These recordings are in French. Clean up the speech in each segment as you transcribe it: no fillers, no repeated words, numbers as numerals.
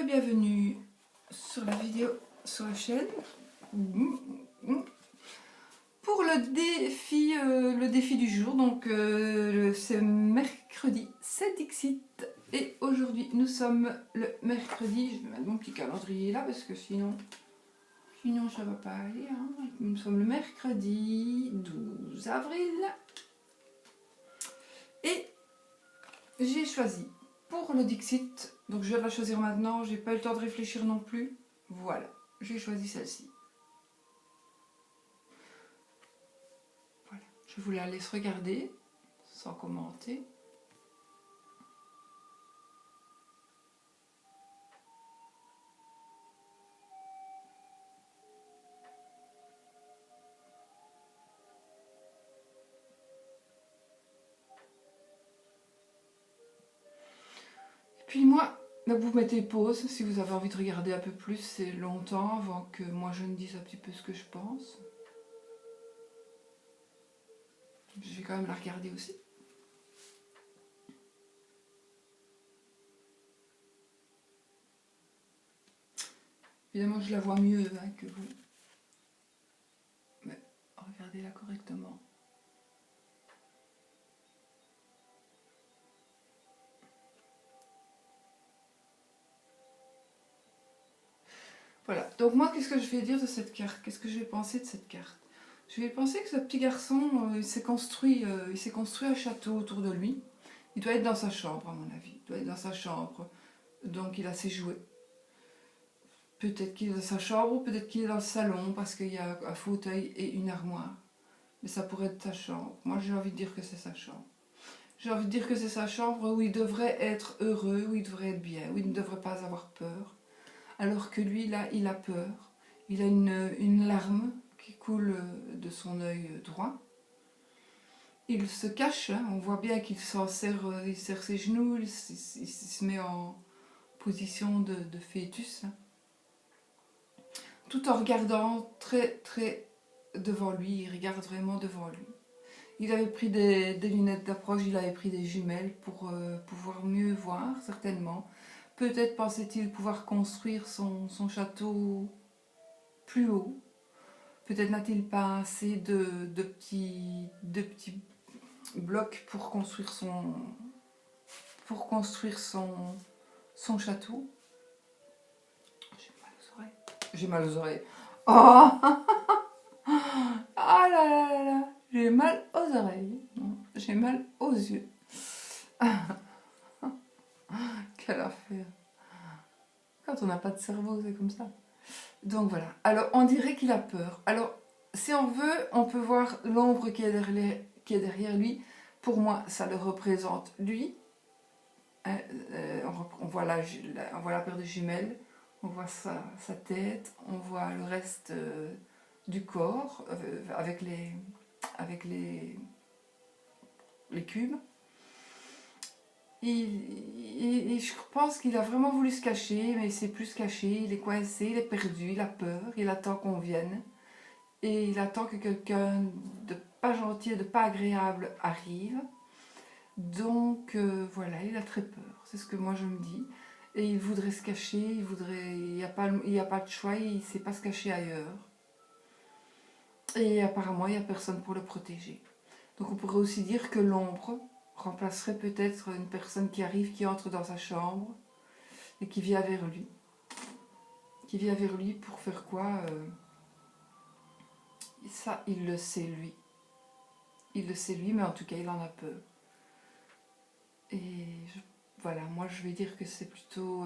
bienvenue sur la vidéo sur la chaîne pour le défi du jour. Donc c'est mercredi 7 Dixit et aujourd'hui nous sommes le mercredi. Je vais mettre mon petit calendrier là parce que sinon ça va pas aller hein. Nous sommes le mercredi 12 avril et j'ai choisi pour le Dixit, donc je vais la choisir maintenant, j'ai pas eu le temps de réfléchir non plus. Voilà, j'ai choisi celle-ci. Voilà, je vous la laisse regarder sans commenter. Puis moi, vous mettez pause si vous avez envie de regarder un peu plus, c'est longtemps avant que moi je ne dise un petit peu ce que je pense. Je vais quand même la regarder aussi. Évidemment, je la vois mieux hein, que vous. Mais regardez-la correctement. Voilà, donc moi, qu'est-ce que je vais dire de cette carte? Qu'est-ce que je vais penser de cette carte? Je vais penser que ce petit garçon, il s'est construit un château autour de lui. Il doit être dans sa chambre, à mon avis. Il doit être dans sa chambre. Donc, il a ses jouets. Peut-être qu'il est dans sa chambre ou peut-être qu'il est dans le salon parce qu'il y a un fauteuil et une armoire. Mais ça pourrait être sa chambre. Moi, j'ai envie de dire que c'est sa chambre. J'ai envie de dire que c'est sa chambre où il devrait être heureux, où il devrait être bien, où il ne devrait pas avoir peur. Alors que lui, là, il a peur. Il a une larme qui coule de son œil droit. Il se cache, hein. On voit bien qu'il il serre ses genoux, il se met en position de fœtus. Hein. Tout en regardant très très devant lui, il regarde vraiment devant lui. Il avait pris des lunettes d'approche, il avait pris des jumelles pour pouvoir mieux voir, certainement. Peut-être pensait-il pouvoir construire son château plus haut. Peut-être n'a-t-il pas assez de petits blocs pour construire son château. J'ai mal aux oreilles. J'ai mal aux oreilles. Oh ah là là là là. J'ai mal aux oreilles. J'ai mal aux yeux. Quelle affaire. Quand on n'a pas de cerveau, c'est comme ça. Donc voilà. Alors, on dirait qu'il a peur. Alors, si on veut, on peut voir l'ombre qui est derrière lui. Pour moi, ça le représente lui. On voit la paire de jumelles. On voit sa tête. On voit le reste du corps avec les cubes. Et je pense qu'il a vraiment voulu se cacher, mais il ne sait plus se cacher, il est coincé, il est perdu, il a peur, il attend qu'on vienne. Et il attend que quelqu'un de pas gentil et de pas agréable arrive. Donc voilà, il a très peur, c'est ce que moi je me dis. Et il voudrait se cacher, il n'y a pas de choix, il ne sait pas se cacher ailleurs. Et apparemment, il n'y a personne pour le protéger. Donc on pourrait aussi dire que l'ombre remplacerait peut-être une personne qui arrive, qui entre dans sa chambre et qui vient vers lui. Qui vient vers lui pour faire quoi Ça, il le sait lui. Il le sait lui, mais en tout cas, il en a peur. Et voilà, moi je vais dire que c'est plutôt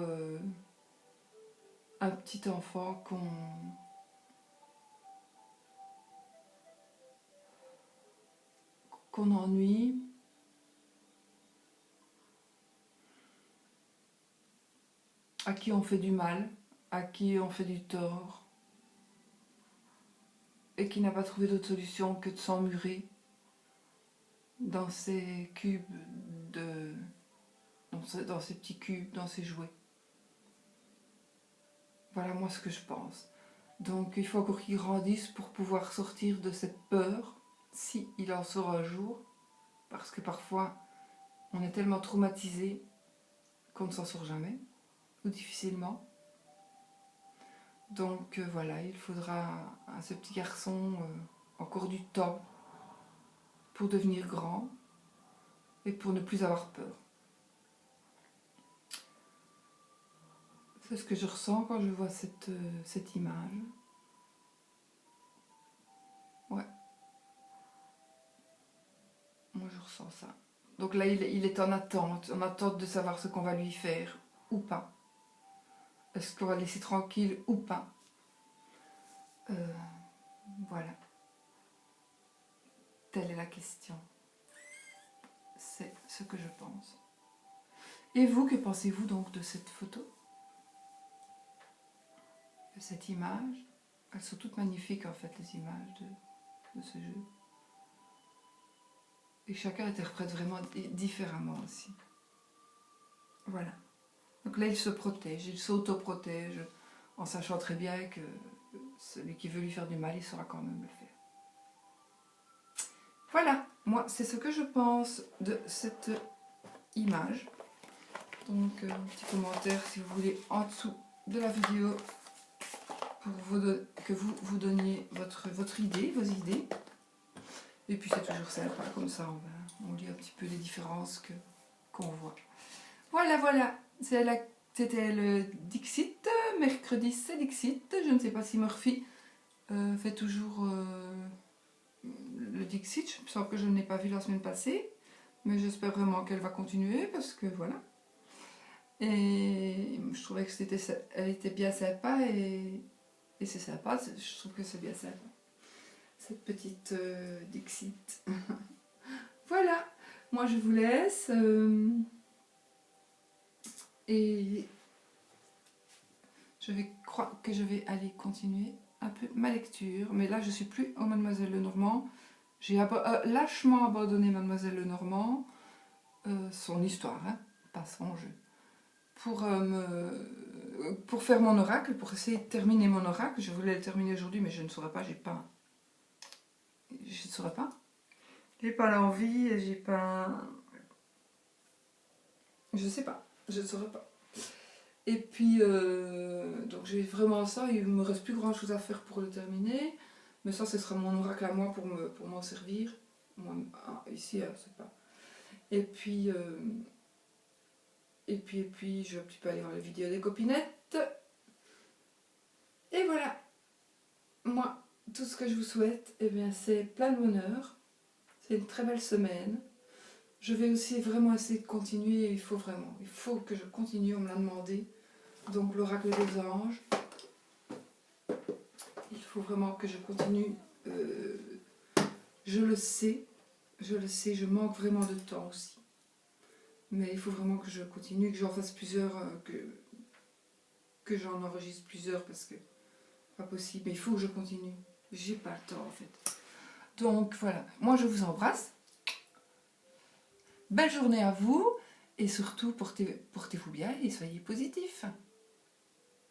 un petit enfant qu'on ennuie. À qui on fait du mal, à qui on fait du tort, et qui n'a pas trouvé d'autre solution que de s'emmurer dans ces cubes dans ces petits cubes, dans ces jouets. Voilà moi ce que je pense. Donc il faut encore qu'il grandisse pour pouvoir sortir de cette peur, si il en sort un jour, parce que parfois on est tellement traumatisé qu'on ne s'en sort jamais, ou difficilement. Donc voilà, il faudra à ce petit garçon encore du temps pour devenir grand et pour ne plus avoir peur. C'est ce que je ressens quand je vois cette image. Ouais. Moi je ressens ça. Donc là il est en attente de savoir ce qu'on va lui faire ou pas. Est-ce qu'on va le laisser tranquille ou pas? Voilà. Telle est la question. C'est ce que je pense. Et vous, que pensez-vous donc de cette photo? De cette image? Elles sont toutes magnifiques en fait, les images de ce jeu. Et chacun interprète vraiment différemment aussi. Voilà. Donc là, il se protège, il s'auto-protège, en sachant très bien que celui qui veut lui faire du mal, il saura quand même le faire. Voilà, moi, c'est ce que je pense de cette image. Donc, un petit commentaire, si vous voulez, en dessous de la vidéo, pour que vous donniez votre idée, vos idées. Et puis, c'est toujours sympa, comme ça, on lit un petit peu les différences qu'on voit. Voilà, voilà, c'était le Dixit, mercredi c'est Dixit. Je ne sais pas si Murphy fait toujours le Dixit, il me semble que je ne l'ai pas vu la semaine passée, mais j'espère vraiment qu'elle va continuer, parce que voilà. Et je trouvais que elle était bien sympa, et c'est sympa, je trouve que c'est bien sympa, cette petite Dixit. Voilà, moi je vous laisse. Et je crois que je vais aller continuer un peu ma lecture. Mais là, je ne suis plus en Mademoiselle Lenormand. J'ai lâchement abandonné Mademoiselle Lenormand, son histoire, hein, pas son jeu, pour faire mon oracle, pour essayer de terminer mon oracle. Je voulais le terminer aujourd'hui, mais je ne saurais pas, je ne saurais pas. J'ai pas l'envie, j'ai pas... Je sais pas, je ne saurais pas. Et puis, donc j'ai vraiment ça, il ne me reste plus grand chose à faire pour le terminer. Mais ça, ce sera mon oracle à moi pour m'en servir. Moi, ici, c'est pas. Et puis, je vais un petit peu aller voir la vidéo des copinettes. Et voilà. Moi, tout ce que je vous souhaite, eh bien, c'est plein de bonheur. C'est une très belle semaine. Je vais aussi vraiment essayer de continuer. Il faut que je continue, on me l'a demandé. Donc l'oracle des anges. Il faut vraiment que je continue. Je le sais, je manque vraiment de temps aussi. Mais il faut vraiment que je continue, que j'en fasse plusieurs, que j'en enregistre plusieurs, parce que pas possible. Mais il faut que je continue. J'ai pas le temps en fait. Donc voilà, moi je vous embrasse. Belle journée à vous, et surtout portez-vous bien et soyez positifs.